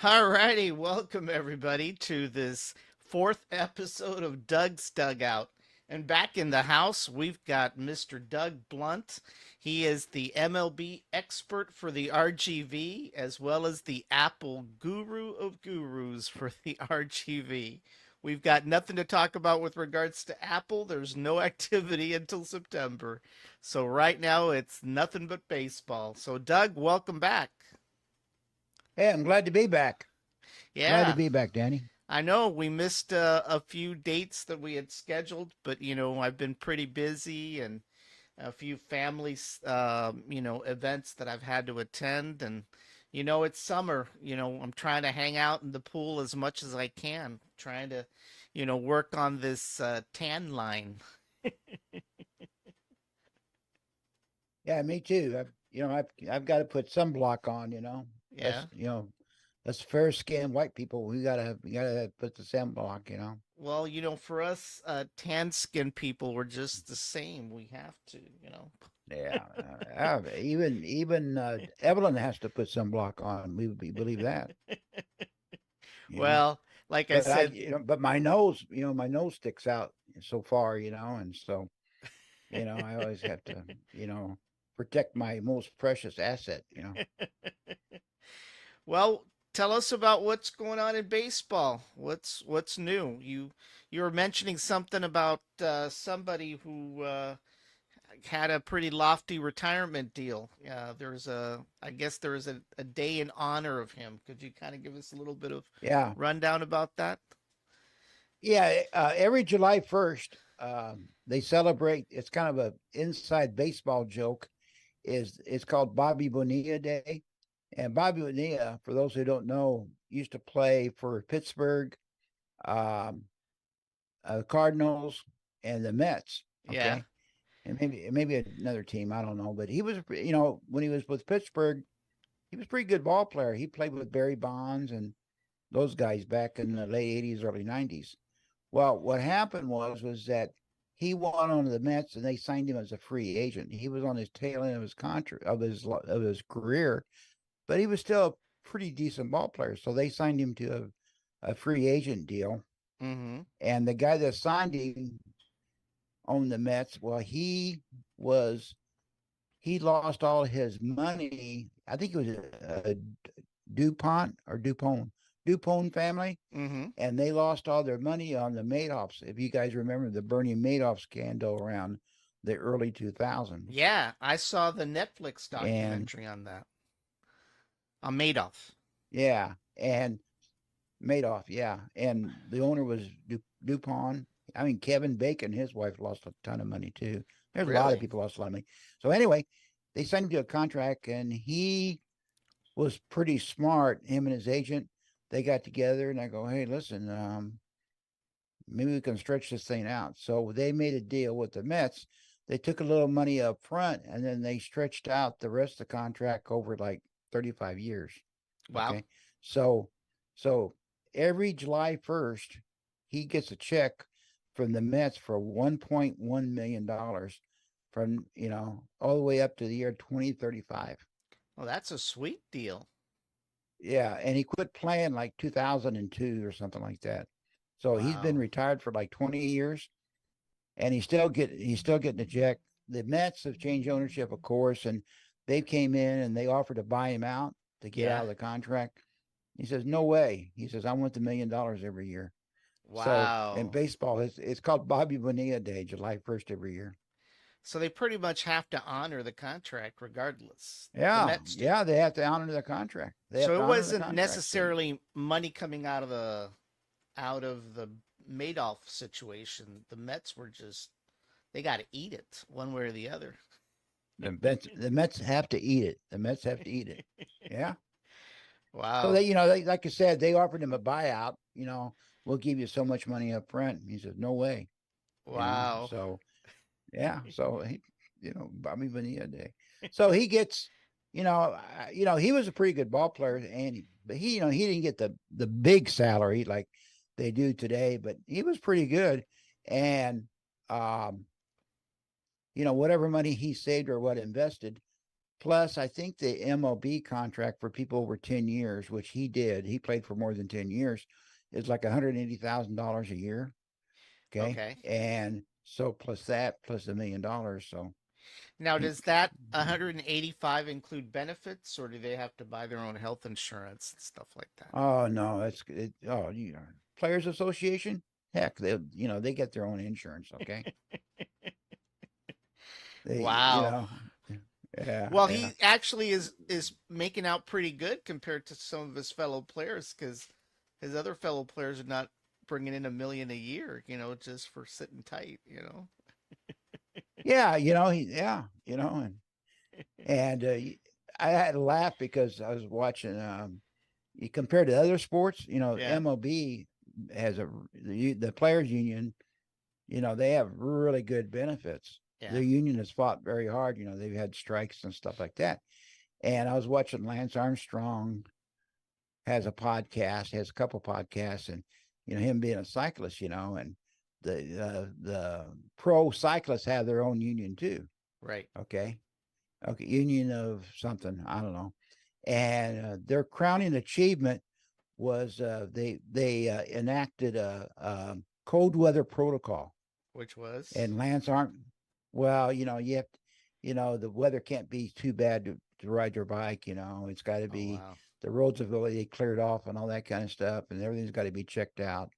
All righty, welcome everybody to this fourth episode of Doug's Dugout. And back in the house, we've got Mr. Doug Blunt. He is the MLB expert for the RGV, as well as the Apple guru of gurus for the RGV. We've got nothing to talk about with regards to Apple. There's no activity until September. So right now, it's nothing but baseball. So, Doug, welcome back. Hey, I'm glad to be back. Glad to Yeah. be back, Danny. I know we missed a few dates that we had scheduled, but I've been pretty busy and a few family events that I've had to attend, and it's summer. I'm trying to hang out in the pool as much as I can, trying to work on this tan line. Yeah, me too. I've got to put sunblock on. Yeah. Us fair skinned white people, we gotta put the sunblock. Well, for us tan skin people, we're just the same. We have to. Yeah, even Evelyn has to put sunblock on. We believe that. You know, Well, like I but said, but my nose sticks out so far. And so I always have to protect my most precious asset. well, tell us about what's going on in baseball. What's new? You were mentioning something about somebody who had a pretty lofty retirement deal. I guess there was a day in honor of him. Could you kind of give us a little bit of Yeah, rundown about that? yeah. Every July 1st, they celebrate. It's kind of a inside baseball joke. It's called Bobby Bonilla Day, and Bobby Bonilla, for those who don't know, used to play for Pittsburgh, um, Cardinals, and the Mets. Yeah. Okay, and maybe another team. I don't know, but he was, when he was with Pittsburgh, he was a pretty good ball player. He played with Barry Bonds and those guys back in the late '80s, early '90s. Well, what happened was that he went on to the Mets and they signed him as a free agent. He was on his tail end of his contract of his career, but he was still a pretty decent ball player. So they signed him to a free agent deal. Mm-hmm. And the guy that signed him on the Mets, well, was he lost all his money. I think it was a DuPont or Dupont family, Mm-hmm. and they lost all their money on the Madoffs. If you guys remember the Bernie Madoff scandal around the early 2000s. Yeah, I saw the Netflix And documentary on that. On Madoff. yeah, and Madoff, yeah. And the owner was DuPont. I mean, Kevin Bacon, his wife, lost a ton of money too. There's a lot of Really? people lost a lot of money. So anyway, they signed him to a contract, and he was pretty smart. Him and his agent, they got together, and I go, hey, listen, maybe we can stretch this thing out. So they made a deal with the Mets. They took a little money up front, and then they stretched out the rest of the contract over like 35 years. Wow. Okay. So so every July 1st, he gets a check from the Mets for $1.1 million from, all the way up to the year 2035. Well, that's a sweet deal. Yeah, and he quit playing like 2002 or something like that. So he's been Wow. retired for like 20 years, and he's still getting a check. The Mets have changed ownership, of course, and they came in and they offered to buy him out to get Yeah. out of the contract. He says, "No way." He says, "I want the $1 million every year." So in Wow. baseball, it's called Bobby Bonilla Day, July 1st every year. So they pretty much have to honor the contract regardless. The Yeah, Mets do. yeah, they have to honor the contract. They have So to it honor the wasn't contract. So necessarily money coming out of the Madoff situation. The Mets were just they got to eat it one way or the other. the Mets have to eat it. The Mets have to eat it. Yeah. So Wow. they, like I said, they offered him a buyout. We'll give you so much money up front. He says, "No way." Wow. So yeah. So Bobby Bonilla Day. So he gets, he was a pretty good ball player, and but he didn't get the big salary like they do today, but he was pretty good, and whatever money he saved or what invested Plus, I think the MLB contract for people over 10 years, which he did, he played for more than 10 years, is like $180,000 a year. Okay. Okay. And so plus that, plus $1 million. So Now, he, does that 185 include benefits, or do they have to buy their own health insurance and stuff like that? oh no, Players Association. Heck, they get their own insurance. Okay. They, Wow. yeah, Well, yeah. he actually is making out pretty good compared to some of his fellow players, because his other fellow players are not bringing in 1 million a year, just for sitting tight, Yeah, and I had to laugh because I was watching. You compared to other sports, Yeah, MLB has the players union. They have really good benefits. yeah. The union has fought very hard. They've had strikes and stuff like that. And I was watching Lance Armstrong has a couple podcasts, and him being a cyclist, and the pro cyclists have their own union too. Right. Okay, okay, union of something, I don't know. And their crowning achievement was they enacted a cold weather protocol. Which was? And Lance aren't well, you have the weather can't be too bad to ride your bike. It's got to Oh, be wow. the roads have already cleared off and all that kind of stuff, and everything's got to be checked out,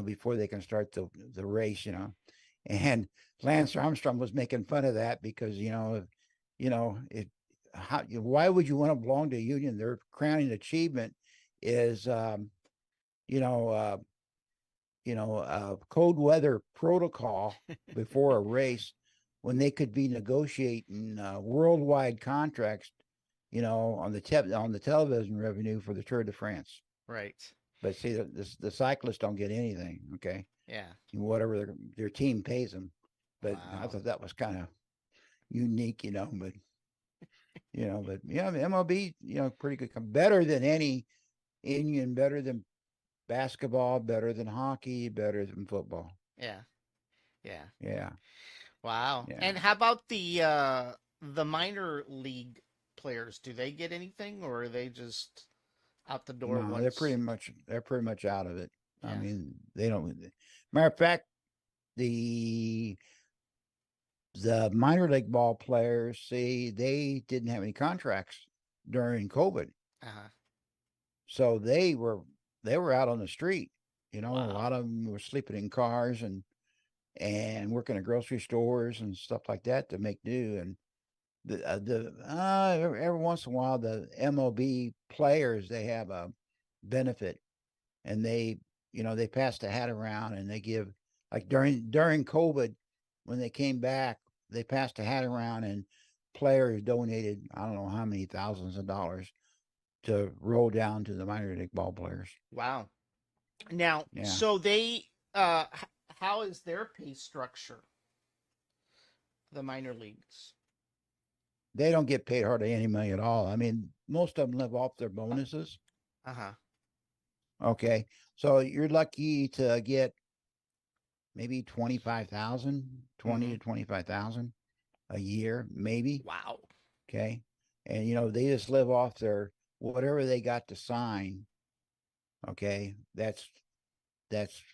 before they can start the race. And Lance Armstrong was making fun of that because why would you want to belong to a union? Their crowning achievement is you know uh, cold weather protocol before a race when they could be negotiating worldwide contracts, on the television revenue for the Tour de France. Right. But see, the cyclists don't get anything. Okay, Yeah. whatever their team pays them. But I Wow. thought that was kind of unique, but yeah, the MLB, pretty good, better than any union, better than basketball, better than hockey, better than football. Yeah. Yeah. Yeah, Wow. yeah. And how about the minor league players? Do they get anything, or are they just out the door No, they're once? pretty much out of it. I Yeah. mean, they don't. Matter of fact, the the minor league ball players, see, they didn't have any contracts during COVID, Uh-huh. so they were out on the street. A Wow. lot of them were sleeping in cars and working at grocery stores and stuff like that to make do. And every once in a while, the MLB players, they have a benefit, and they pass the hat around, and they give, like, during COVID, when they came back, they passed the hat around, and players donated, I don't know how many thousands of dollars to roll down to the minor league ball players. Wow. Now, Yeah, so how is their pay structure, the minor leagues? they don't get paid hardly any money at all. I mean, most of them live off their bonuses. Uh-huh. Okay, so you're lucky to get maybe 25,000, twenty Mm-hmm. to 25,000 a year, maybe. Wow. Okay. And they just live off their whatever they got to sign. Okay. That's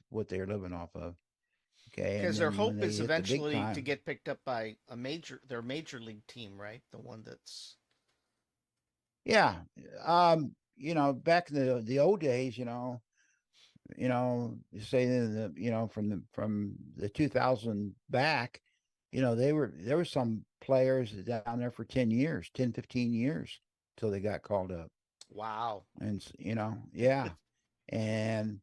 what they're living off of. Okay. And Because their then when hope they is hit the big eventually to time, get picked up by their major league team, right? The one that's yeah. Back in the old days, you say from the 2000 back, there were some players down there for 10 years, 10, 15 years till they got called up. wow. And yeah. And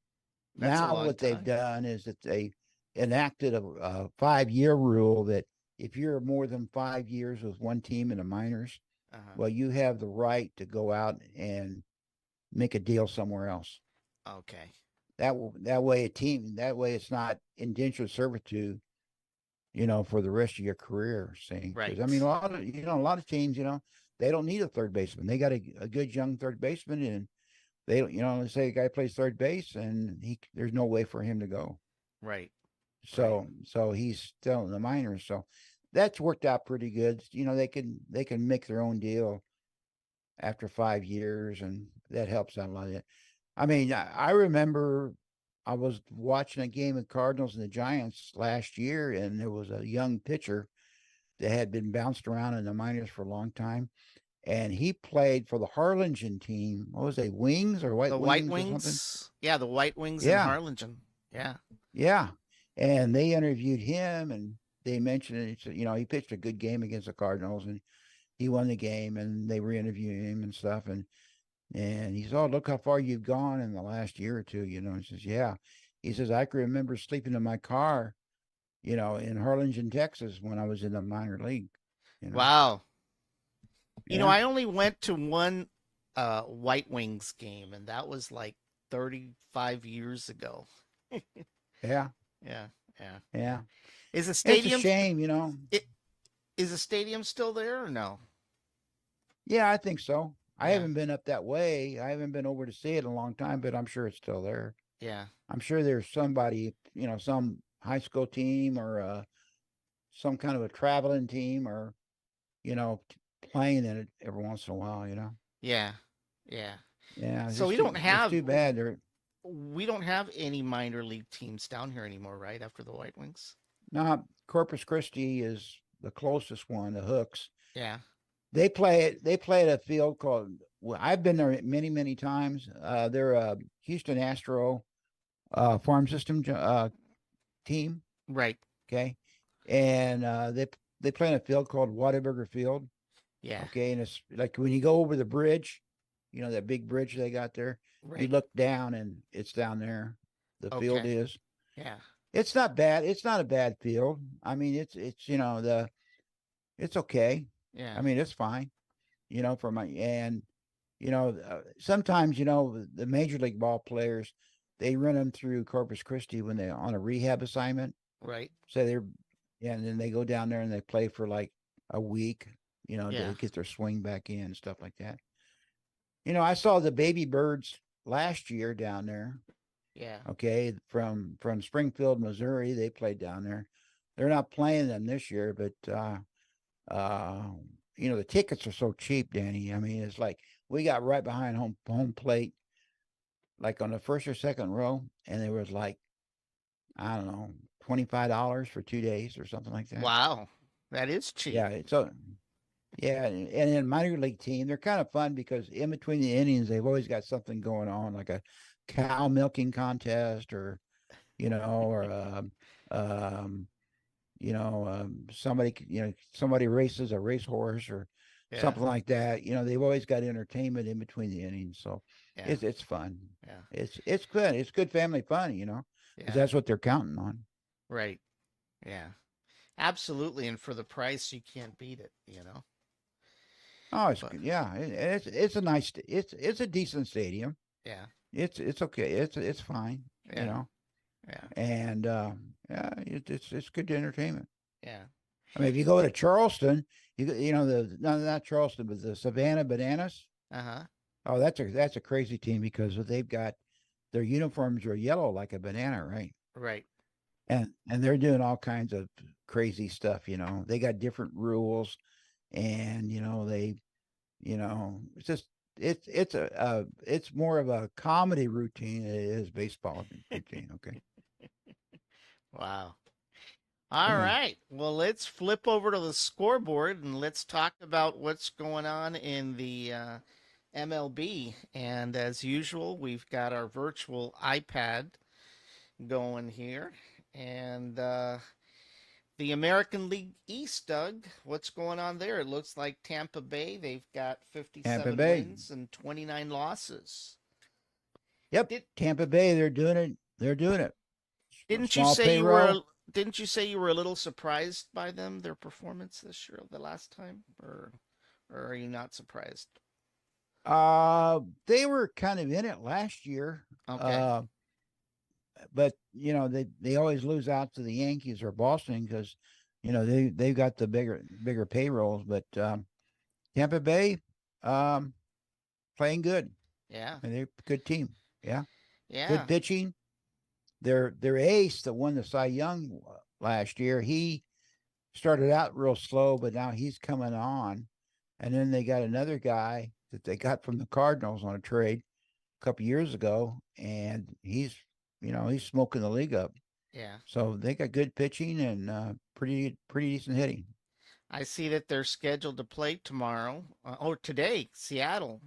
That's a now long what they've time. done is that they enacted a 5-year rule that if you're more than 5 years with one team in the minors, Uh-huh. well, you have the right to go out and make a deal somewhere else. Okay. That way it's not indentured servitude, for the rest of your career. See, because I mean, Right. a lot of teams, they don't need a third baseman. They got a good young third baseman, and they don't, let's say a guy plays third base, and there's no way for him to go. Right. Right. So he's still in the minors. So, that's worked out pretty good. They can make their own deal after 5 years, and that helps out a lot. I mean, I remember I was watching a game of Cardinals and the Giants last year, and there was a young pitcher that had been bounced around in the minors for a long time, and he played for the Harlingen team. What was they, Wings or White The White Wings or something? Wings, yeah, the White Wings in Yeah, Harlingen. Yeah, yeah. And they interviewed him, and they mentioned it. He pitched a good game against the Cardinals, and he won the game, and they were interviewing him and stuff, and he said, "Oh, look how far you've gone in the last year or two." He says, "Yeah." He says, "I can remember sleeping in my car, in Harlingen, Texas, when I was in the minor league." You know, wow. yeah, I only went to one White Wings game, and that was like 35 years ago. yeah, Yeah, yeah. yeah. Is the It's a stadium shame. it, is the stadium still there or no? Yeah, I think so. I Yeah, haven't been up that way. I haven't been over to see it in a long time, but I'm sure it's still there. yeah, I'm sure there's somebody, some high school team or some kind of a traveling team or playing in it every once in a while. yeah, yeah. Yeah, So it's too bad. They're we don't have any minor league teams down here anymore, right? After the White Wings. not Corpus Christi is the closest one, the Hooks. Yeah. They play at a field called. Well, I've been there many, many times. They're a Houston Astro farm system team. Right. Okay, and they play in a field called Whataburger Field. Yeah. Okay, and it's like when you go over the bridge, that big bridge they got there. You Right. look down and it's down there. The field Okay. is. Yeah. It's not bad. It's not a bad field. I mean, it's it's okay. Yeah. I mean, it's fine. For my and sometimes the major league ball players they run them through Corpus Christi when they're on a rehab assignment. Right. So yeah, and then they go down there and they play for like a week, Yeah. to get their swing back in and stuff like that. I saw the baby birds last year down there. Yeah. Okay, from Springfield, Missouri, they played down there. They're not playing them this year, but uh, the tickets are so cheap, Danny. I mean, it's like we got right behind home plate, like on the first or second row, and there was like I don't know, $25 for 2 days or something like that. Wow. That is cheap. Yeah, so yeah, and in minor league team, they're kind of fun because in between the innings, they've always got something going on, like a cow milking contest, or or um, somebody races a racehorse or Yeah. something like that. They've always got entertainment in between the innings, so Yeah. it's fun. Yeah. It's good. It's good family fun, because Yeah. that's what they're counting on. Right. Yeah. Absolutely. And for the price, you can't beat it. Oh, it's But good. Yeah, it's a nice. It's a decent stadium. yeah. It's okay. It's fine. Yeah. Yeah. And yeah, it's good entertainment. Yeah. I mean, if you go to Charleston, the not Charleston, but the Savannah Bananas. Uh-huh. Oh, that's a crazy team because they've got their uniforms are yellow like a banana, right? Right. And they're doing all kinds of crazy stuff. They got different rules, and it's just it's more of a comedy routine than it is baseball routine. Okay, Wow. All yeah, right. Well, let's flip over to the scoreboard and let's talk about what's going on in the MLB. And as usual, we've got our virtual iPad going here. And the American League East, Doug, what's going on there? It looks like Tampa Bay, they've got Tampa 57 Bay. wins and 29 losses. Yep, Did Tampa Bay. They're doing it. They're doing it. didn't you Small say you were payroll. didn't you say you were a little surprised by them, their performance this year the last time? Or are you not surprised? They were kind of in it last year. Okay. But they always lose out to the Yankees or Boston because they've got the bigger payrolls. But Tampa Bay, um, playing good. Yeah. And they're a good team. Yeah, good Yeah. pitching. Their ace that won the Cy Young last year, he started out real slow, but now he's coming on. And then they got another guy that they got from the Cardinals on a trade a couple years ago, and he's smoking the league up. Yeah. So they got good pitching and pretty decent hitting. I see that they're scheduled to play tomorrow. Or today, Seattle.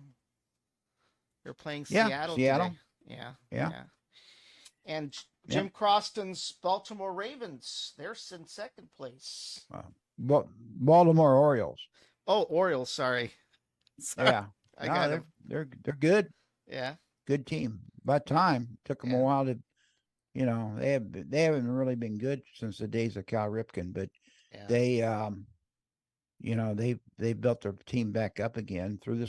They're playing Yeah, Seattle today. Seattle. Yeah, Yeah, yeah. And yeah. Jim Croston's Baltimore Ravens, they're in second place. Baltimore Orioles. Oh, Orioles, sorry. Sorry. Yeah, I no, got they're them. they're good, Yeah, good team. By time took them a yeah, while to, they haven't really been good since the days of Cal Ripken, but yeah, they they built their team back up again through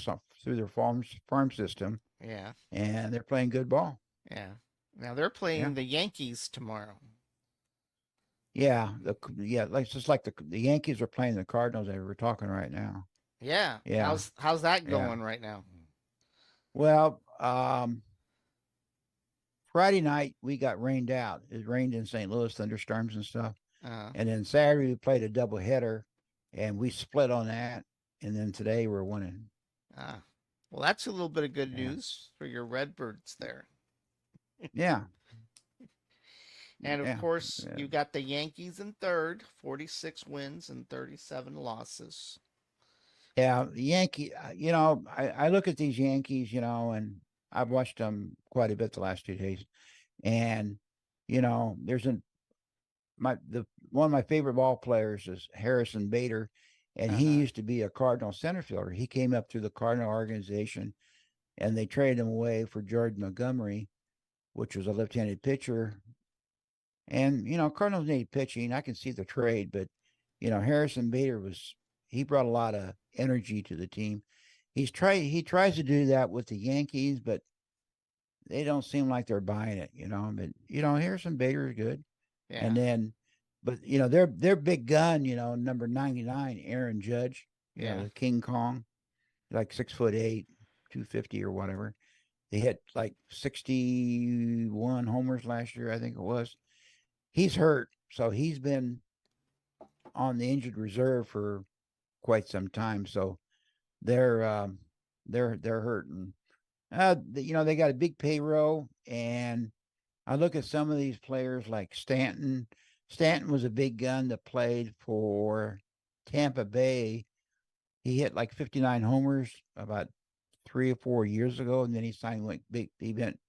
their farm system, yeah, and they're playing good ball. yeah. Now they're Yeah, playing the Yankees tomorrow. yeah, like just like the Yankees are playing the Cardinals that we're talking right now. Yeah. Yeah, How's that yeah. going right now? Well, Friday night we got rained out. It rained in St. Louis, thunderstorms and stuff. Uh, And then Saturday we played a double header, and we split on that. And then today we're winning. uh. Well, that's a little bit of good Yeah, news for your Redbirds there. yeah, And of yeah, course, yeah. you got the Yankees in third, 46 wins and 37 losses. Yeah, the Yankee. I look at these Yankees, and I've watched them quite a bit the last 2 days. And there's one of my favorite ball players is Harrison Bader, and he Uh-huh. used to be a Cardinal center fielder. He came up through the Cardinal organization, and they traded him away for Jordan Montgomery, which was a left-handed pitcher. And Cardinals need pitching. I can see the trade, but Harrison Bader he brought a lot of energy to the team. He tries to do that with the Yankees, but they don't seem like they're buying it. But Harrison Bader is good. And Yeah. then, but their big gun, number 99, Aaron Judge, Yeah. the King Kong, like 6'8", 250 or whatever. They hit like 61 homers last year, I think it was. He's hurt, so he's been on the injured reserve for quite some time. So they're they're hurting. They got a big payroll, and I look at some of these players like Stanton. Stanton was a big gun that played for Tampa Bay. He hit like 59 homers about 3 or 4 years ago, and then he signed like big. He went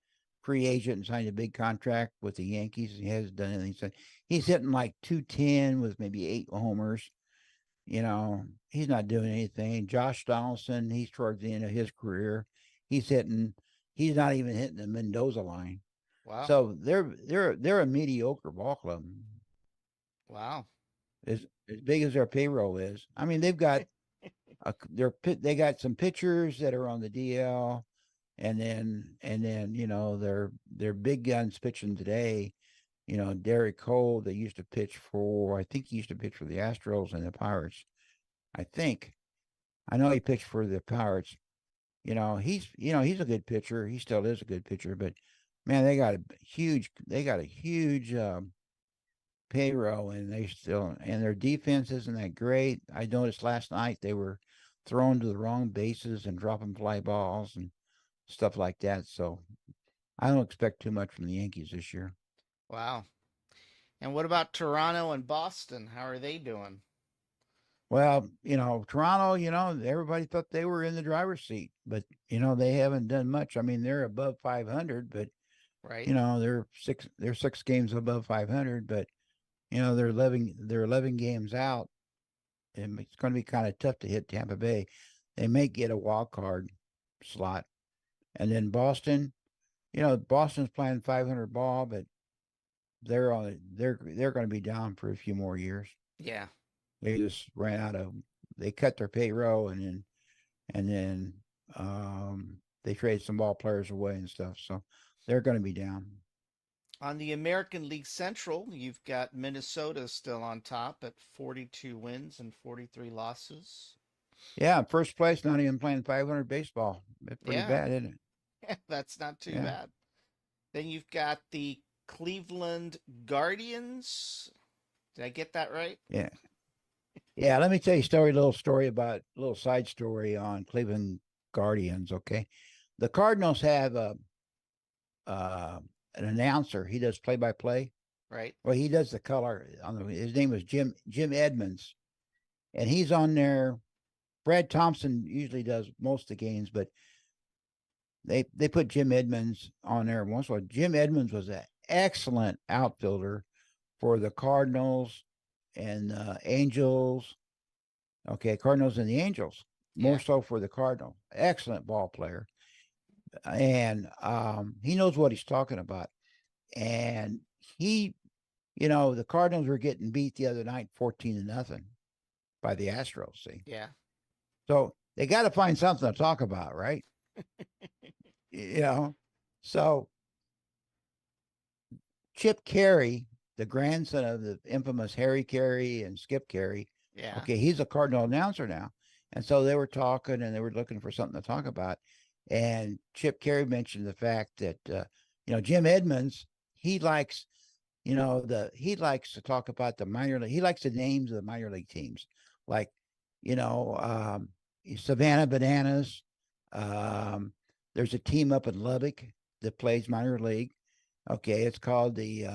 free agent and signed a big contract with the Yankees. He hasn't done anything since. He's hitting like 210 with maybe 8 homers. He's not doing anything. Josh Donaldson, he's towards the end of his career. He's hitting. He's not even hitting the Mendoza line. Wow. So they're a mediocre ball club. Wow. As big as their payroll is. I mean, they got some pitchers that are on the DL, and then their big guns pitching today. Derek Cole, that used to pitch for, I think he used to pitch for the Astros and the Pirates. I think. I know he pitched for the Pirates. He's a good pitcher. He still is a good pitcher, but man, they got a huge payroll, and their defense isn't that great. I noticed last night they were throwing to the wrong bases and dropping fly balls and stuff like that. So I don't expect too much from the Yankees this year. Wow. And what about Toronto and Boston? How are they doing? Well, Toronto, everybody thought they were in the driver's seat, but they haven't done much. I mean, they're above 500, but Right? they're 6 games above 500, but they're 11 games out, and it's going to be kind of tough to hit Tampa Bay. They may get a wild card slot, and then Boston. Boston's playing 500 ball, but they're going to be down for a few more years. Yeah. They just they cut their payroll, and then they trade some ball players away and stuff. So they're going to be down. On the American League Central, you've got Minnesota still on top at 42 wins and 43 losses. Yeah, first place, not even playing 500 baseball. It's pretty Yeah, bad, isn't it? that's not too Yeah, bad. Then you've got the Cleveland Guardians. Did I get that right? yeah, Yeah, let me tell you a little story about a little side story on Cleveland Guardians. Okay, the Cardinals have uh, an announcer. He does play by play. Right? Well, he does the color. His name is Jim Edmonds, and he's on there. Brad Thompson usually does most of the games, but they put Jim Edmonds on there once in a while. Jim Edmonds was an excellent outfielder for the Cardinals and Angels. Okay, Cardinals and the Angels. More Yeah. so for the Cardinal. Excellent ball player, and he knows what he's talking about. And he, the Cardinals were getting beat the other night, 14-0 by the Astros. See, Yeah. so they got to find something to talk about, right? You know, so Chip Carey, the grandson of the infamous Harry Carey and Skip Carey, Yeah. okay, he's a Cardinal announcer now. And so they were talking and they were looking for something to talk about. And Chip Carey mentioned the fact that, Jim Edmonds, he likes, he likes to talk about the minor league. He likes the names of the minor league teams, like, you know, um, Savannah Bananas. There's a team up in Lubbock that plays minor league. Okay, it's called the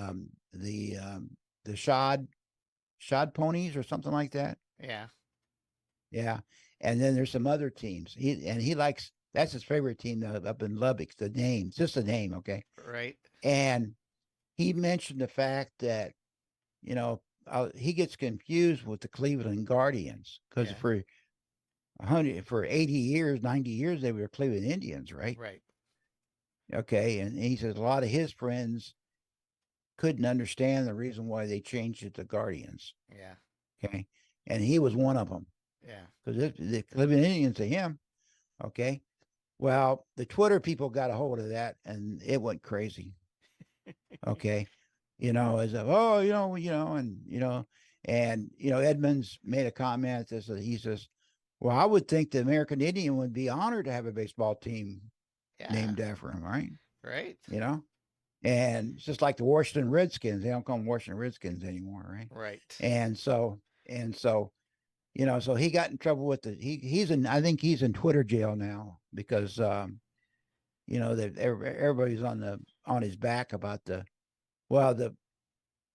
Shod Ponies or something like that. Yeah. Yeah, and then there's some other teams. He likes that's his favorite team up in Lubbock. The name, just the name, okay. Right. And he mentioned the fact that he gets confused with the Cleveland Guardians because Yeah. for 80 years, 90 years they were Cleveland Indians, right? Right. Okay, and he says a lot of his friends couldn't understand the reason why they changed it to Guardians. Yeah. Okay, and he was one of them Yeah. because the Cleveland Indians to him. Okay, well, the Twitter people got a hold of that and it went crazy. Okay, as a Edmonds made a comment that he says, "Well, I would think the American Indian would be honored to have a baseball team Yeah. named after him, right?" Right. You know, and it's just like the Washington Redskins. They don't call them Washington Redskins anymore, right? Right. And so so he got in trouble with he's in I think he's in Twitter jail now because that everybody's on his back about the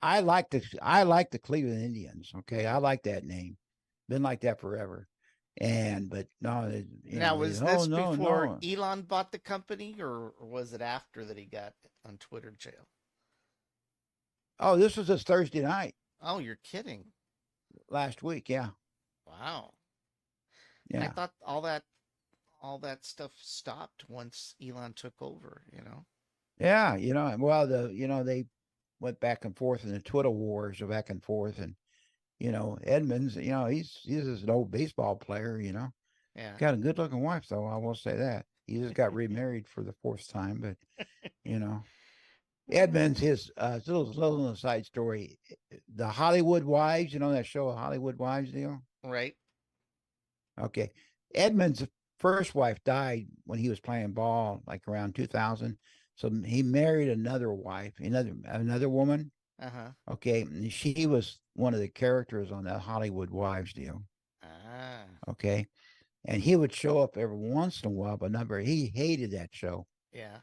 I like the Cleveland Indians. Okay, I like that name. Been like that forever. But no, Now, was oh this no before no. Elon bought the company, or was it after that he got on Twitter jail? Oh, this was just Thursday night Oh, you're kidding. last week. Yeah, Wow. I yeah, thought all that stuff stopped once Elon took over, you know? yeah. Well, they went back and forth in the Twitter wars, back and forth, and Edmonds, he's just an old baseball player. Yeah. Got a good looking wife though. I will say that he just got remarried for the fourth time, but you know. Edmonds, his little side story, the Hollywood Wives, that show, Hollywood Wives deal. Right. Okay, Edmonds' first wife died when he was playing ball, like around 2000. So he married another wife, another woman. Uh-huh. Okay, and she was one of the characters on that Hollywood Wives deal. Ah. Okay, and he would show up every once in a while, but number he hated that show. Yeah.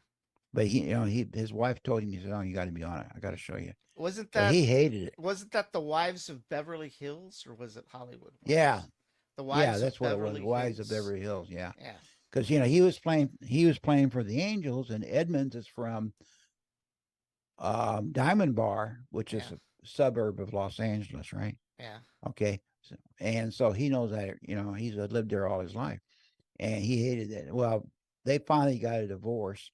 But his wife told him, he said, "Oh, you got to be on it. I got to show you." Wasn't But that he hated it. wasn't that the Wives of Beverly Hills, or was it Hollywood Yeah, Wives? The yeah, Wives of that's what it was. Beverly Wives of Hills. Beverly Hills. Yeah, Yeah. because he was playing for the Angels, and Edmonds is from Diamond Bar, which is Yeah. a suburb of Los Angeles, right? Yeah. Okay, and so he knows that he's lived there all his life, and he hated it. Well, they finally got a divorce,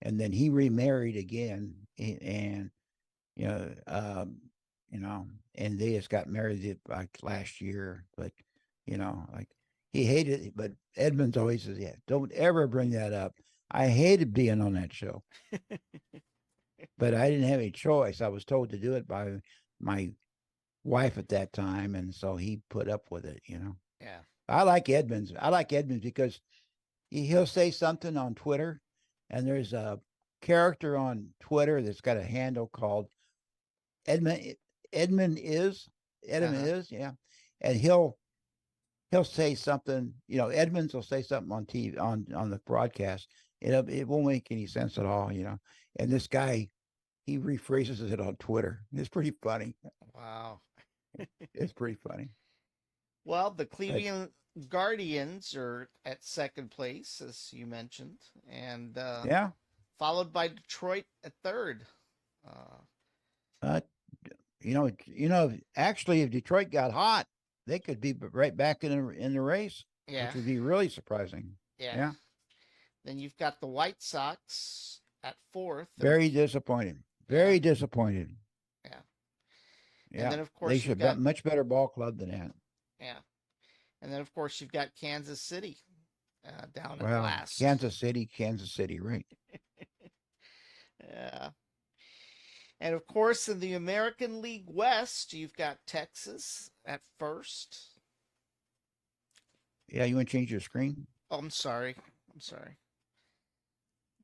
and then he remarried again, and you know, um, and they just got married like last year. But like he hated it. But Edmonds always says, "Yeah, don't ever bring that up." I hated being on that show, but I didn't have any choice. I was told to do it by my wife at that time, and so he put up with it. Yeah. I like Edmonds. I like Edmonds because he'll say something on Twitter, and there's a character on Twitter that's got a handle called Edmund Edmund is Edmund Uh-huh. is yeah, and he'll say something. Edmonds will say something on TV on the broadcast. It won't make any sense at all. And this guy, he rephrases it on Twitter. It's pretty funny. Wow. It's pretty funny. Well, the But Cleveland Guardians are at second place, as you mentioned, and yeah, followed by Detroit at third. Uh, uh, actually, if Detroit got hot, they could be right back in the race, yeah, which would be really surprising. yeah. Yeah, Then you've got the White Sox at fourth, and very disappointed. yeah, Very disappointed. yeah. And Yeah, then of they course you've should have got a much better ball club than that. yeah, and then of course you've got Kansas City down at Well, last. Kansas City, right? Yeah. And of course, in the American League West, you've got Texas at first. Yeah, you want to change your screen? Oh, I'm sorry. I'm sorry.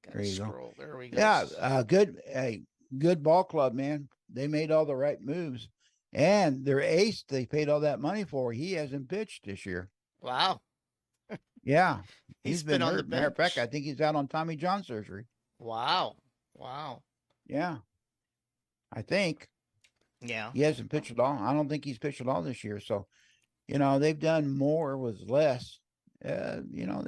Got There to you go. scroll. There we go. Yeah, good ball club, man. They made all the right moves, and their ace they paid all that money for. He hasn't pitched this year. Wow. Yeah, He's he's been been on the hurt. Matter of fact, bench. I think he's out on Tommy John surgery. Wow. Wow. Yeah, I think Yeah. he hasn't pitched at all. I don't think he's pitched at all this year. So, they've done more with less. They're, you know,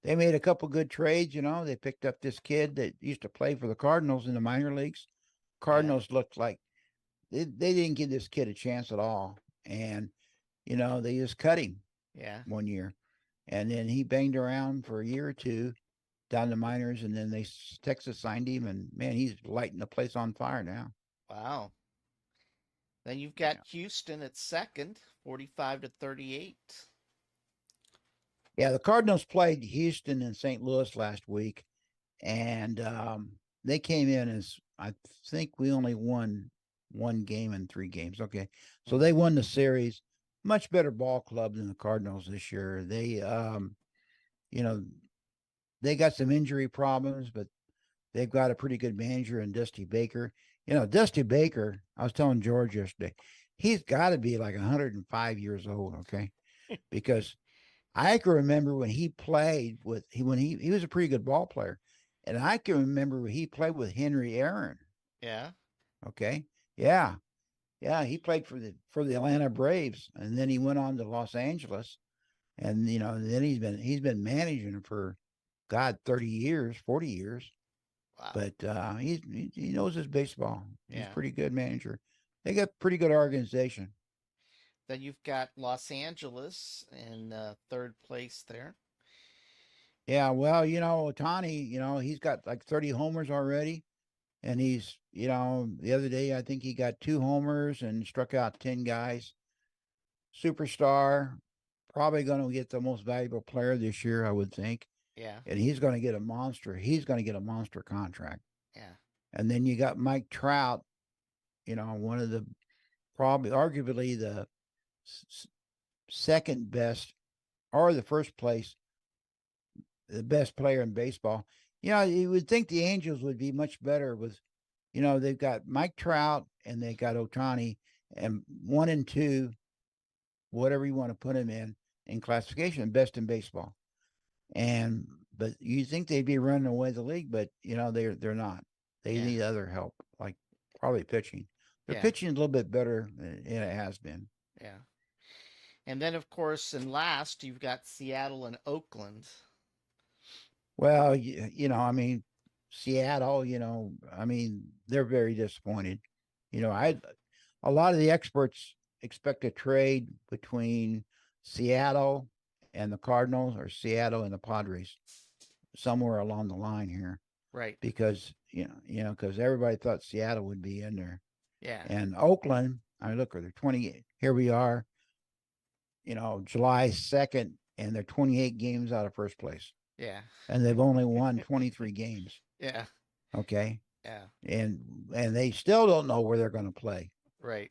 they made a couple good trades. They picked up this kid that used to play for the Cardinals in the minor leagues. Yeah. Cardinals looked like they didn't give this kid a chance at all. And, they just cut him Yeah. one year. And then he banged around for a year or two down the minors. And then Texas signed him. And, man, he's lighting the place on fire now. Wow. Then you've got Yeah. Houston at second, 45 to 38. Yeah, the Cardinals played Houston and St. Louis last week. And they came in as, I think we only won one game in 3 games. Okay. So they won the series. Much better ball club than the Cardinals this year. You know, they got some injury problems, but they've got a pretty good manager in Dusty Baker. Dusty Baker, I was telling George yesterday, he's got to be like 105 years old, okay? Because I can remember when he played when he was a pretty good ball player. And I can remember when he played with Henry Aaron, Yeah. okay? Yeah. Yeah, he played for the Atlanta Braves, and then he went on to Los Angeles, and then he's been managing for, God, 30 years, 40 years. Wow. But he knows his baseball. He's Yeah. a pretty good manager. They got pretty good organization. Then you've got Los Angeles in third place there. Yeah, well, Ohtani, he's got like 30 homers already, and he's, the other day I think he got 2 homers and struck out 10 guys. Superstar, probably going to get the most valuable player this year, I would think. Yeah. And he's going to get a monster. He's going to get a monster contract. Yeah. And then you got Mike Trout, one of the probably arguably the second best or the first place, the best player in baseball. You would think the Angels would be much better with, they've got Mike Trout and they got Ohtani, and 1 and 2, whatever you want to put them in classification, best in baseball. But you think they'd be running away the league, but they're not. They need other help, like probably pitching. Their pitching is a little bit better than it has been. Yeah. And then of course in last you've got Seattle and Oakland. Well, I mean, Seattle, I mean, they're very disappointed. A lot of the experts expect a trade between Seattle and the Cardinals, or Seattle and the Padres, somewhere along the line here, Right. because because everybody thought Seattle would be in there, Yeah. and Oakland. I mean, look, they're 28. Here we are, July 2nd, and they're 28 games out of first place, Yeah. and they've only won 23 games. Yeah. Okay, Yeah. and they still don't know where they're going to play. Right.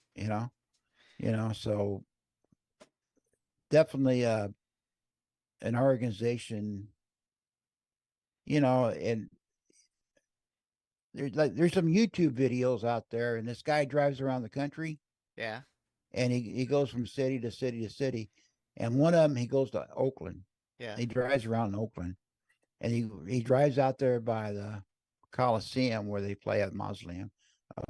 So definitely an organization, and there's some YouTube videos out there, and this guy drives around the country, Yeah. and he goes from city to city to city, and one of them he goes to Oakland. Yeah. He drives around in Oakland, and he drives out there by the Coliseum where they play at the Mausoleum.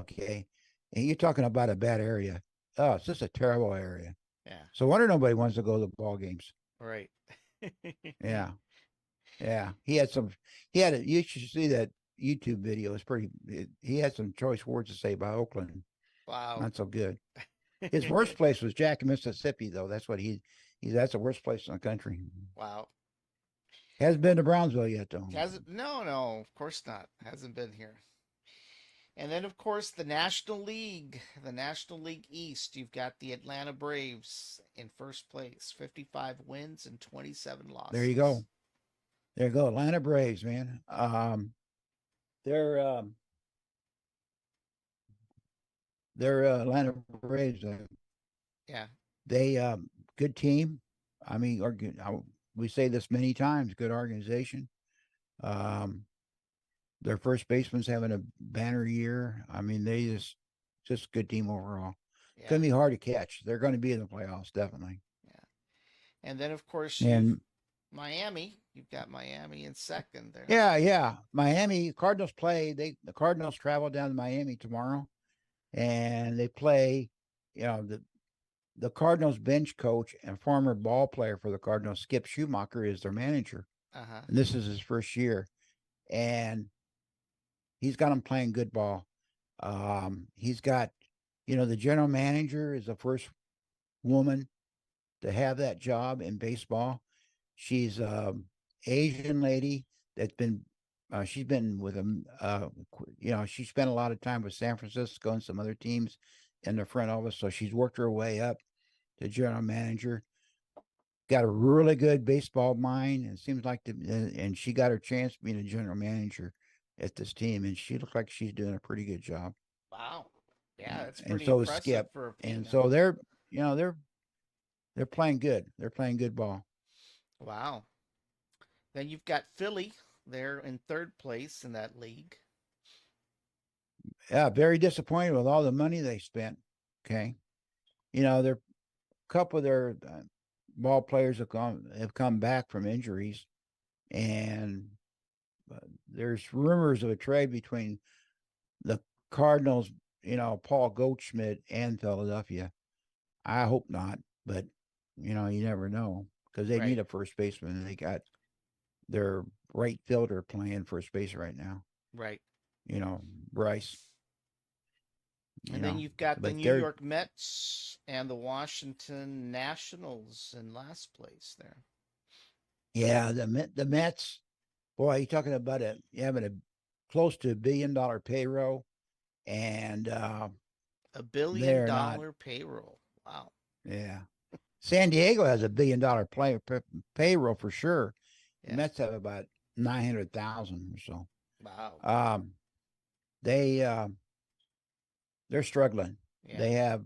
Okay, and you're talking about a bad area. Oh, it's just a terrible area. Yeah. So wonder nobody wants to go to the ball games. Right. Yeah, yeah. He had some. He had a. You should see that YouTube video. It's pretty. He had some choice words to say about Oakland. Wow. Not so good. His worst place was Jackson, Mississippi, though. That's what he. That's the worst place in the country. Wow. Hasn't been to Brownsville yet, though. Hasn't no, no, of course not. Hasn't been here. And then of course the National League East, you've got the Atlanta Braves in first place, 55 wins and 27 There you losses. go. There you go. Atlanta Braves, man. They're Atlanta Braves. Yeah. They good team. I mean, we say this many times. Good organization. Um, their first baseman's having a banner year. I mean, they just good team overall. Yeah. Gonna be hard to catch. They're going to be in the playoffs definitely. Yeah. And then of course And You've got Miami in second there. yeah. Miami Cardinals play. The Cardinals travel down to Miami tomorrow, and they play. You know the Cardinals bench coach and former ball player for the Cardinals, Skip Schumacher, is their manager, Uh-huh. and this is his first year, and he's got them playing good ball. He's got, the general manager is the first woman to have that job in baseball. She's Asian lady that's been she's been with him. She spent a lot of time with San Francisco and some other teams in the front office, so she's worked her way up to general manager. Got a really good baseball mind, and it seems like and she got her chance being a general manager at this team, and she looks like she's doing a pretty good job. Wow. Yeah, that's And pretty so is impressive Skip, for a and female. so they're playing good. They're playing good ball. Wow. Then you've got Philly. They're in third place in that league. Yeah, very disappointed with all the money they spent. Okay, they're a couple of their ball players have come back from injuries, and there's rumors of a trade between the Cardinals, Paul Goldschmidt, and Philadelphia. I hope not, but you never know because they Right. need a first baseman, and they got their right fielder playing first base right now. Right. You know, Bryce. And then you've got the But New they're York Mets and the Washington Nationals in last place there. yeah the Mets. Boy, you talking about having a close to $1 billion payroll, and A billion they're not. dollar payroll. Wow. Yeah, San Diego has $1 billion payroll for sure. The Yeah. Mets have about 900,000 or so. Wow. Um, they they're struggling. Yeah. They have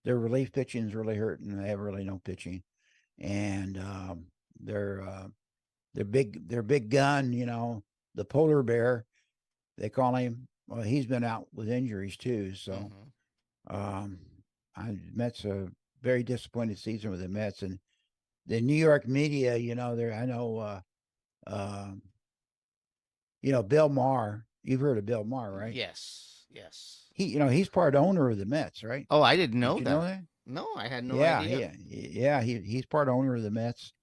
their relief pitching is really hurting. They have really no pitching, and their their big gun, the polar bear they call him. Well, he's been out with injuries too. So Mm-hmm. um, Mets a very disappointed season with the Mets, and the New York media. There I know. Bill Maher. You've heard of Bill Maher, right? Yes. Yes. He's part owner of the Mets, right? Oh, I didn't Did know you know that. that? No, I had no Yeah, idea. he's part owner of the Mets.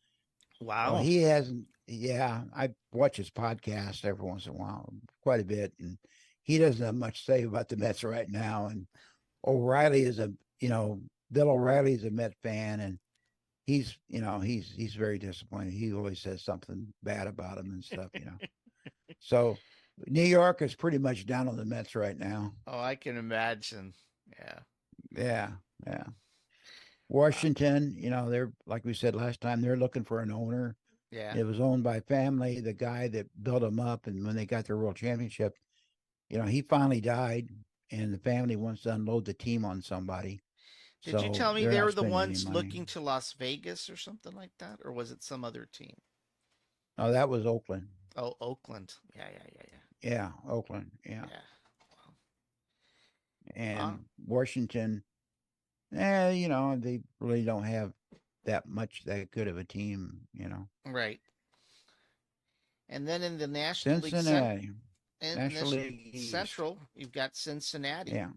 Well, Wow. he hasn't. Yeah, I watch his podcast every once in a while, quite a bit, and he doesn't have much to say about the Mets right now. And O'Reilly is Bill O'Reilly is a Met fan, and he's very disappointed. He always says something bad about him and stuff. So New York is pretty much down on the Mets right now. Oh, I can imagine. Yeah. Yeah, yeah. Wow. Washington, they're like we said last time, they're looking for an owner. Yeah. It was owned by family, the guy that built them up, and when they got their world championship, he finally died, and the family wants to unload the team on somebody, Did you so tell me they're they not were the spending any ones money. looking to Las Vegas or something like that? Or was it some other team? Oh, that was Oakland. Oh, Oakland. Yeah, yeah, yeah, Yeah, Oakland. Yeah, yeah. Yeah. Wow. and Washington. they really don't have that good of a team. Right. And then in the National League Cincinnati, in National this League East. Central, you've got Cincinnati. Yeah.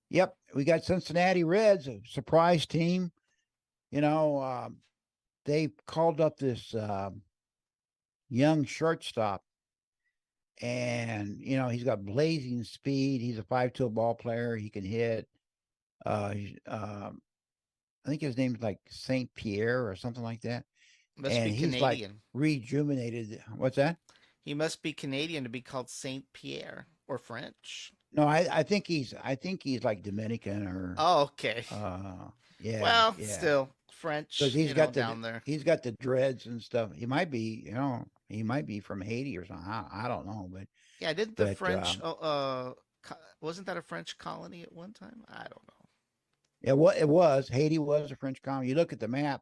Yep. We got Cincinnati Reds, a surprise team. You know, they called up this young shortstop, and he's got blazing speed. He's a 5-tool ball player. He can hit. I think his name's like Saint Pierre or something like that. Must And be he's like Canadian. rejuvenated. What's that? He must be Canadian to be called Saint Pierre or French. No, I think he's like Dominican or Oh, okay. yeah, Well, yeah. still Because French, he's got the down there. he's got the dreads and stuff. He might be from Haiti or something. I don't know, but Yeah, didn't the but French wasn't that a French colony at one time? I don't know. it was Haiti was a French colony. You look at the map,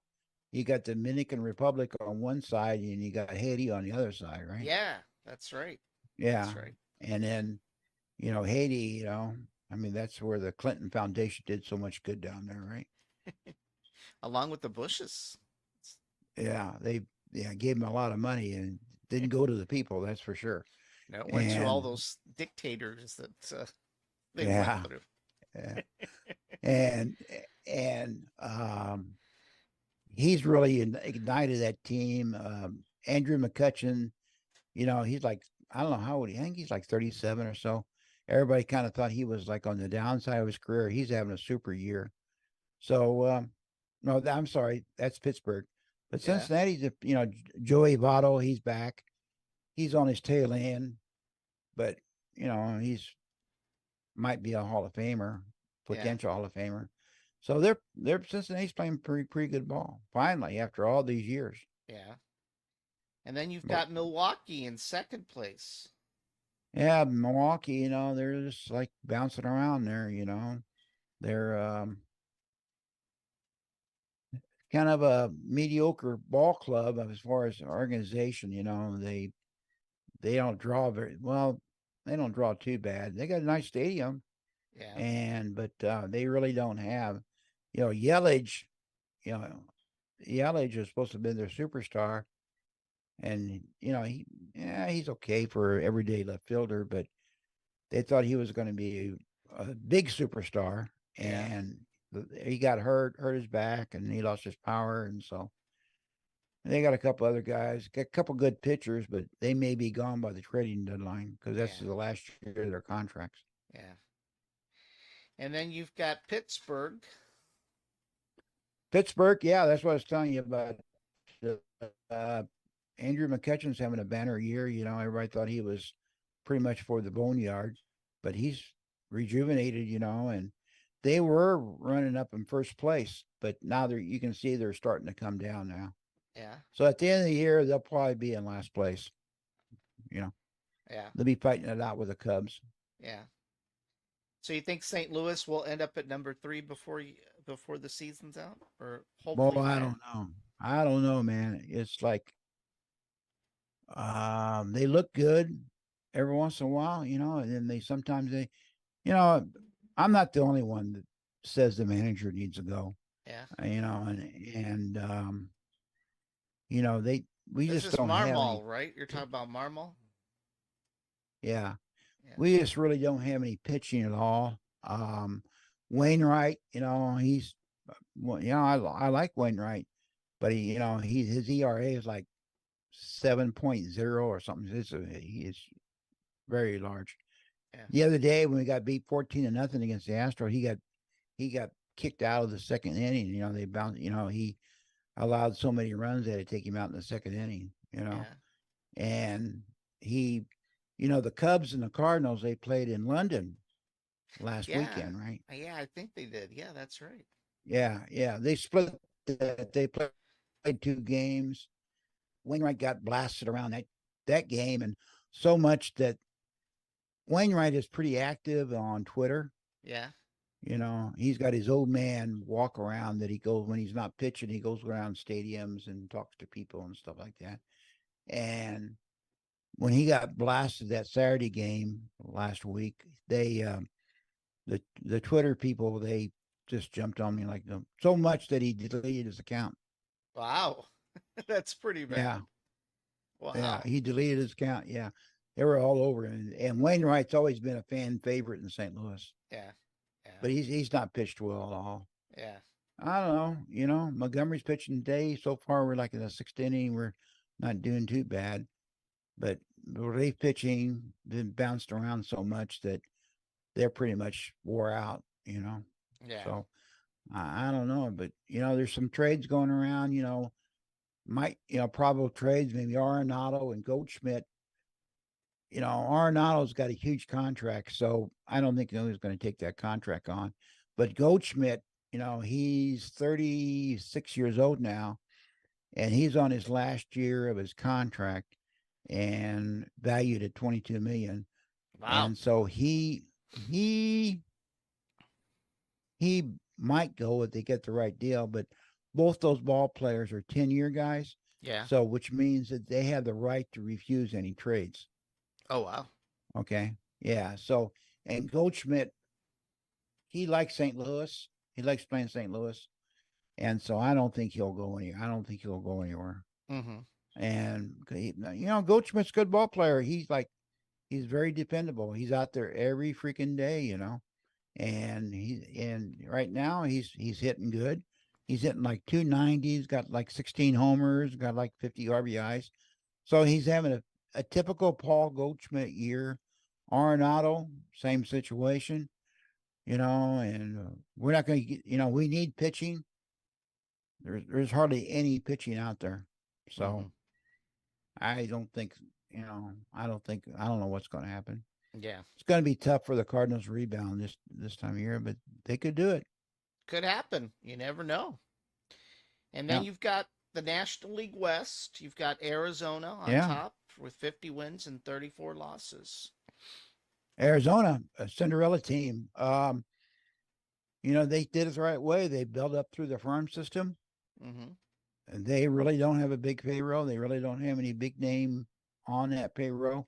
you got the Dominican Republic on one side, and you got Haiti on the other side, right? Yeah, that's right. Yeah, That's right. and then Haiti. I mean, that's where the Clinton Foundation did so much good down there, right? Along with the Bushes. Yeah, they gave them a lot of money and didn't go to the people. That's for sure. It went to all And those dictators that they went yeah, through. yeah. and he's really ignited that team. Andrew McCutcheon, he's like, I don't know how old I think he's like 37 or so. Everybody kind of thought he was like on the downside of his career. He's having a super year. So no, I'm sorry, that's Pittsburgh. But Yeah, Cincinnati's, Joey Votto, he's back. He's on his tail end, but he's might be a Hall of Famer, yeah, potential Hall of Famer. So they're Cincinnati's playing pretty good ball. Finally, after all these years. yeah. And then you've But got Milwaukee in second place. yeah, Milwaukee, they're just like bouncing around there. They're kind of a mediocre ball club as far as organization. They don't draw very well. They don't draw too bad. They got a nice stadium, Yeah, but they really don't have, Yelich. You know, Yelich is supposed to have been their superstar, and he's okay for everyday left fielder, but they thought he was going to be a big superstar, yeah, and he got hurt his back, and he lost his power, and so they got a couple other guys, got a couple good pitchers, but they may be gone by the trading deadline because that's yeah, the last year of their contracts. yeah. And then you've got Pittsburgh. Pittsburgh, yeah, that's what I was telling you about. Uh, Andrew McCutcheon's having a banner year. Everybody thought he was pretty much for the boneyard, but he's rejuvenated, and they were running up in first place, but now you can see they're starting to come down now. Yeah, So at the end of the year, they'll probably be in last place. You know, yeah, they'll be fighting it out with the Cubs. yeah. So you think St. Louis will end up at number three before the season's out, or Well, hopefully I higher? don't know. I don't know, man. It's like they look good every once in a while, and then you know, I'm not the only one that says the manager needs to go. Yeah. And they we This just is don't have Marmol, any. right? You're talking about Marmol? Yeah, Yeah. we just really don't have any pitching at all. Wainwright, he's well, I like Wainwright, but his ERA is like 7.0 or something. He is very large. Yeah. The other day when we got beat 14-0 against the Astros, he got kicked out of the second inning. They bounced. He allowed so many runs they had to take him out in the second inning. Yeah. And he, the Cubs and the Cardinals, they played in London last Yeah. weekend, right? Yeah, I think they did. Yeah, that's right. Yeah. They split that. They played two games. Wainwright got blasted around that game, and so much that Wainwright is pretty active on Twitter. Yeah. He's got his old man walk around that he goes when he's not pitching. He goes around stadiums and talks to people and stuff like that. And when he got blasted that Saturday game last week, the Twitter people, they just jumped on me like so much that he deleted his account. Wow. That's pretty Yeah, bad. yeah, Wow. he deleted his account. Yeah, they were all over him. And Wainwright's always been a fan favorite in St. Louis, Yeah. Yeah. but he's not pitched well at all. Yeah. I don't know. Montgomery's pitching today. So far, we're like in the sixth inning. We're not doing too bad, but relief pitching been bounced around so much that they're pretty much wore out. Yeah. So I don't know, but there's some trades going around. Probable trades, maybe Arenado and Goldschmidt. Arenado's got a huge contract, so I don't think he's going to take that contract on. But Goldschmidt, he's 36 years old now, and he's on his last year of his contract and valued at 22 million. Wow. And so he might go if they get the right deal, but both those ball players are 10-year guys. Yeah. So which means that they have the right to refuse any trades. Oh, wow. Okay. Yeah. So, and Goldschmidt, he likes St. Louis. He likes playing St. Louis. And so I don't think he'll go anywhere. I don't think he'll go anywhere. Mm-hmm. And, Goldschmidt's a good ball player. He's very dependable. He's out there every freaking day. And right now he's hitting good. He's hitting like 290. He's got like 16 homers, got like 50 RBIs. So he's having a typical Paul Goldschmidt year. Arenado, same situation, and we're not going to get, we need pitching. There's hardly any pitching out there. Mm-hmm. So I don't think, I don't know what's going to happen. Yeah. It's going to be tough for the Cardinals to rebound this time of year, but they could do it. Could happen. You never know. And then Yeah. you've got the National League West. You've got Arizona on Yeah. top with 50 wins and 34 losses. Arizona, a Cinderella team. They did it the right way. They built up through the farm system. Mm-hmm. And they really don't have a big payroll. They really don't have any big name on that payroll.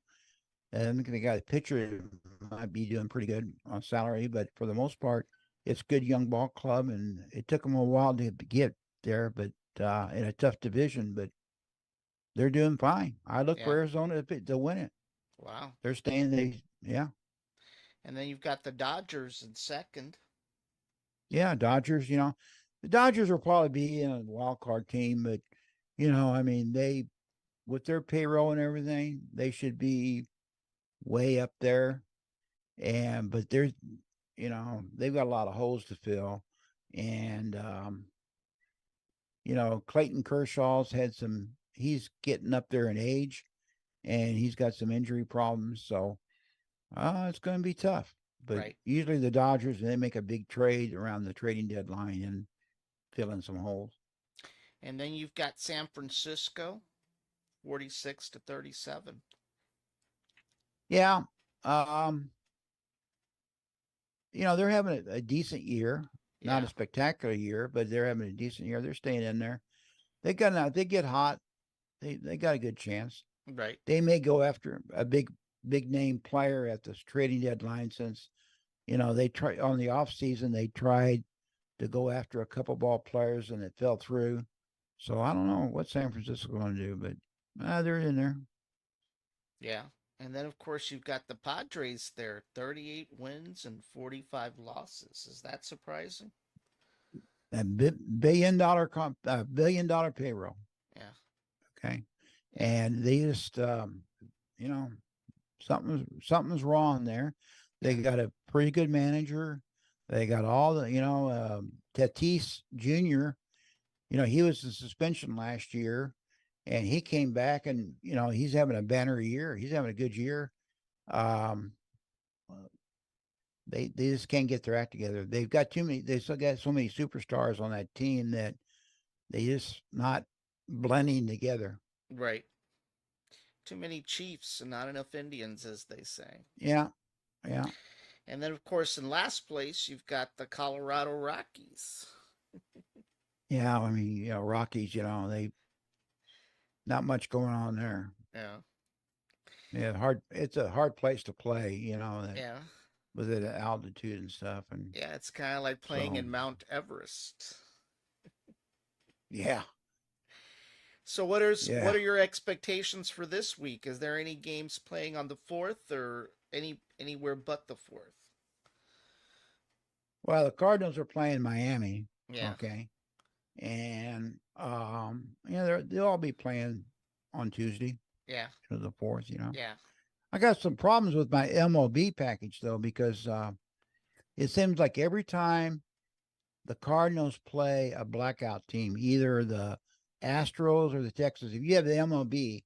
And they got a pitcher might be doing pretty good on salary, but for the most part, it's a good young ball club, and it took them a while to get there, but in a tough division, but they're doing fine. I look for Yeah. Arizona to win it. Wow. They're staying. Yeah, And then you've got the Dodgers in second. yeah. Dodgers. The Dodgers will probably be in a wild card team, but I mean, they with their payroll and everything, they should be way up there. But they've got a lot of holes to fill, and Clayton Kershaw's had some. He's getting up there in age, and he's got some injury problems. So it's going to be tough. But Right. usually the Dodgers, they make a big trade around the trading deadline and fill in some holes. And then you've got San Francisco, 46 to 37. Yeah. Um, they're having a decent year, not Yeah. a spectacular year, but they're having a decent year. They're staying in there. They get hot. They got a good chance. Right. They may go after a big name player at this trading deadline since they try on the off season they tried to go after a couple ball players and it fell through. So I don't know what San Francisco going to do, but they're in there. Yeah. And then, of course, you've got the Padres there, 38 wins and 45 losses. Is that surprising? A $1 billion payroll. Yeah. Okay, Yeah. and they just something's wrong there. They Yeah. got a pretty good manager. They got all the Tatis Jr. He was in suspension last year, and he came back, and he's having a banner year. He's having a good year. Um, they just can't get their act together. They've got too many. They still got so many superstars on that team that they just not blending together. Right. Too many Chiefs and not enough Indians, as they say. Yeah, yeah, And then, of course, in last place, you've got the Colorado Rockies. yeah. I mean, Rockies. They not much going on there. Yeah. Yeah, hard. It's a hard place to play. Yeah. with it at altitude and stuff. And Yeah, it's kind of like playing so, in Mount Everest. yeah, So what yeah. are your expectations for this week? Is there any games playing on the 4th or anywhere but the 4th? Well, the Cardinals are playing Miami. Yeah. Okay. And, they'll all be playing on Tuesday Yeah. to the 4th, Yeah. I got some problems with my MLB package though, because it seems like every time the Cardinals play a blackout team, either the Astros or the Texas, if you have the MLB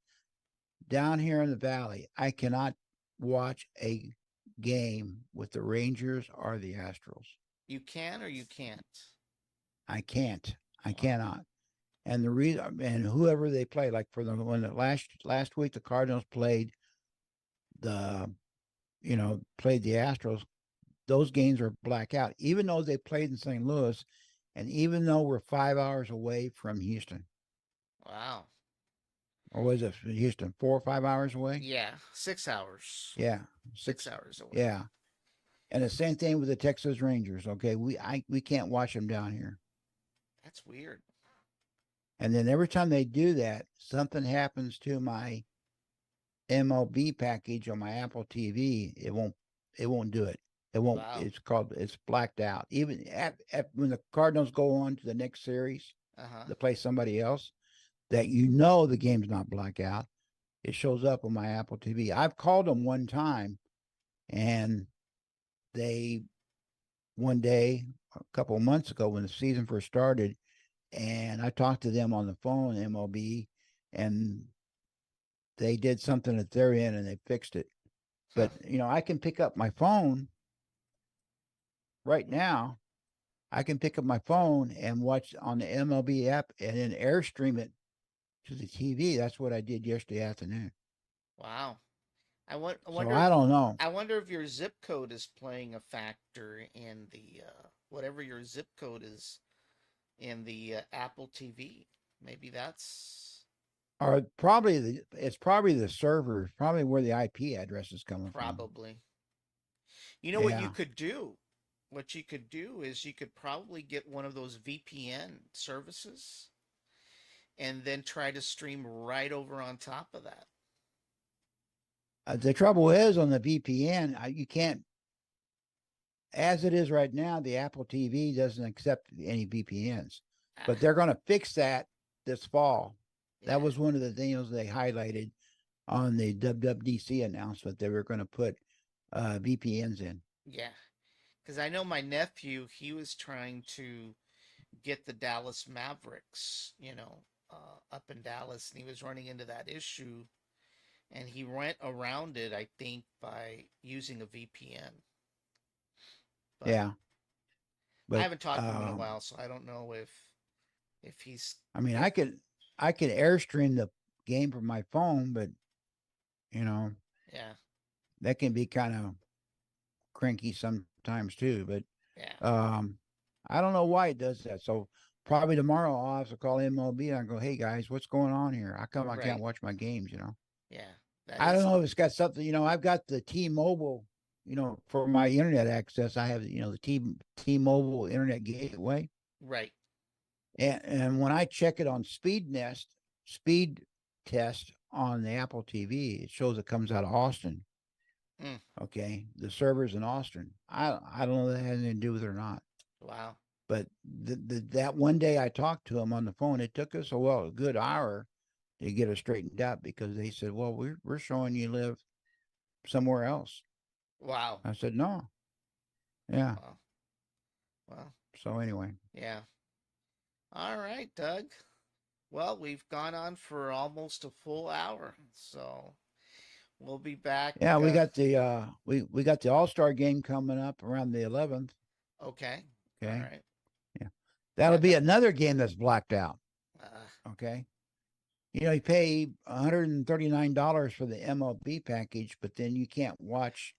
down here in the Valley, I cannot watch a game with the Rangers or the Astros. You can or you can't. I can't. I Wow. cannot. And the reason, and whoever they play, like for the when the last week the Cardinals played the, played the Astros, those games are blackout, even though they played in St. Louis, and even though we're 5 hours away from Houston, Wow. or was it Houston 4 or 5 hours away? Yeah, 6 hours. Yeah, 6 6. hours away. Yeah, and the same thing with the Texas Rangers. Okay, we can't watch them down here. That's weird. And then every time they do that, something happens to my MLB package on my Apple TV. It won't do it. It won't. Wow. It's blacked out. Even when the Cardinals go on to the next series Uh-huh. to play somebody else, that the game's not blacked out. It shows up on my Apple TV. I've called them one time, and they one day a couple of months ago when the season first started, and I talked to them on the phone, MLB, and they did something at their end and they fixed it. Huh. But I can pick up my phone right now. I can pick up my phone and watch on the MLB app and then airstream it to the TV. That's what I did yesterday afternoon. Wow. I So wonder I if don't know. your zip code is playing a factor in the whatever your zip code is in the Apple TV. Maybe that's Or it's probably the server, probably where the IP address is coming from. probably. You know what you Yeah. could do? What you could do is you could probably get one of those VPN services and then try to stream right over on top of that. The trouble is on the VPN, you can't, as it is right now, the Apple TV doesn't accept any VPNs. But Ah, they're going to fix that this fall. That yeah, was one of the things they highlighted on the WWDC announcement. They were going to put VPNs in. yeah. Because I know my nephew, he was trying to get the Dallas Mavericks, up in Dallas, and he was running into that issue, and he went around it, I think, by using a VPN. But Yeah, I but haven't talked to him in a while, so I don't know if he's I mean, if I could airstream the game from my phone, but you know yeah, that can be kind of cranky sometimes too. But yeah, I don't know why it does that. So probably tomorrow I'll have to call MLB and go, hey guys, what's going on here? How come I can't right, watch my games? yeah. That I don't is know if it's got something. I've got the T-Mobile. For my internet access, I have the T-Mobile Internet Gateway, right. and when I check it on Speed Test on the Apple TV, it shows it comes out of Austin. Mm, Okay, the servers in Austin. I don't know if that has anything to do with it or not. wow. But that one day I talked to him on the phone, it took us a good hour to get it straightened out because they said, "Well, we're showing you live somewhere else." Wow. I said, "No, yeah." Wow. Well, So anyway, yeah. All right, Doug. Well, we've gone on for almost a full hour, so we'll be back. yeah, we got the All-Star game coming up around the 11th. Okay. All Okay, right. yeah, Yeah. that'll be another game that's blacked out. Uh, Okay, you pay $139 for the MLB package, but then you can't watch.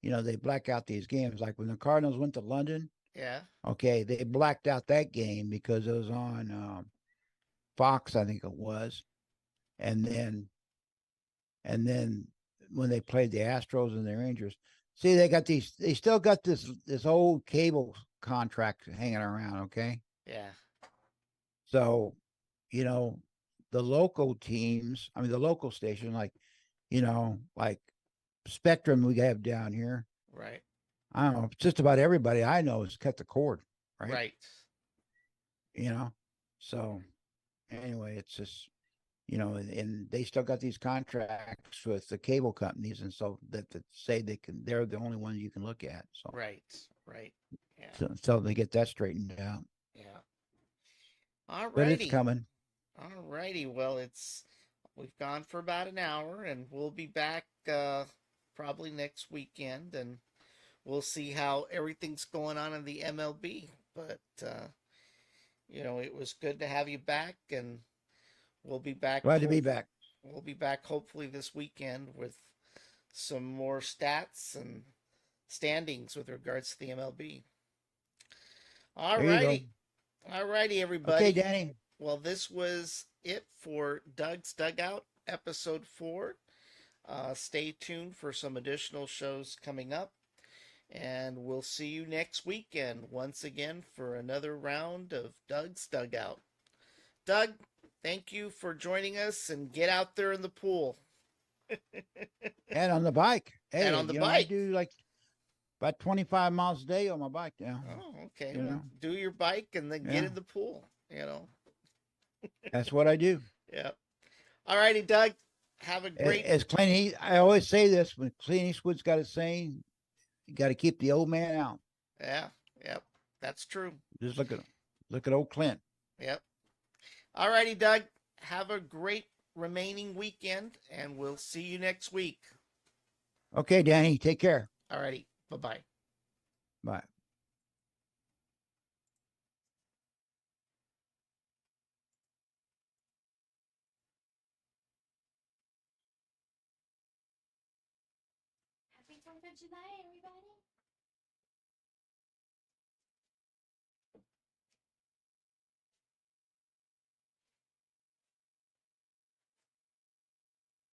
They black out these games. Like when the Cardinals went to London, yeah. okay, they blacked out that game because it was on Fox, I think it was, and then when they played the Astros and the Rangers, See, they got these. They still got this old cable contract hanging around. Okay, Yeah. so you know the local teams. I mean, the local station, like like Spectrum we have down here. Right. I don't know. Just about everybody I know has cut the cord, right? Right. You know, so anyway, it's just and they still got these contracts with the cable companies, and so that say they're the only ones you can look at. So Right. Right. Yeah. so they get that straightened out, Yeah. All but it's righty. coming. All righty. Well, we've gone for about an hour, and we'll be back probably next weekend, and we'll see how everything's going on in the MLB. But it was good to have you back, and we'll be back. Glad to be back. We'll be back hopefully this weekend with some more stats and standings with regards to the MLB. All There you go. righty. All righty, everybody. Okay, Danny. Well, this was it for Doug's Dugout, episode 4. Stay tuned for some additional shows coming up. And we'll see you next weekend once again for another round of Doug's Dugout. Doug, thank you for joining us, and get out there in the pool. And on the bike. Hey, And on the I bike. do like about 25 miles a day on my bike now. Oh, okay. You Well, know? do your bike and then get Yeah. in the pool. That's what I do. Yeah. All righty, Doug. Have a great. As Clint, I always say this when Clint Eastwood's got a saying, you got to keep the old man out. Yeah. Yep. That's true. Just look at old Clint. Yep. All righty, Doug. Have a great remaining weekend, and we'll see you next week. Okay, Danny, take care. All righty. Bye-bye. Bye. Happy 4th of July, everybody.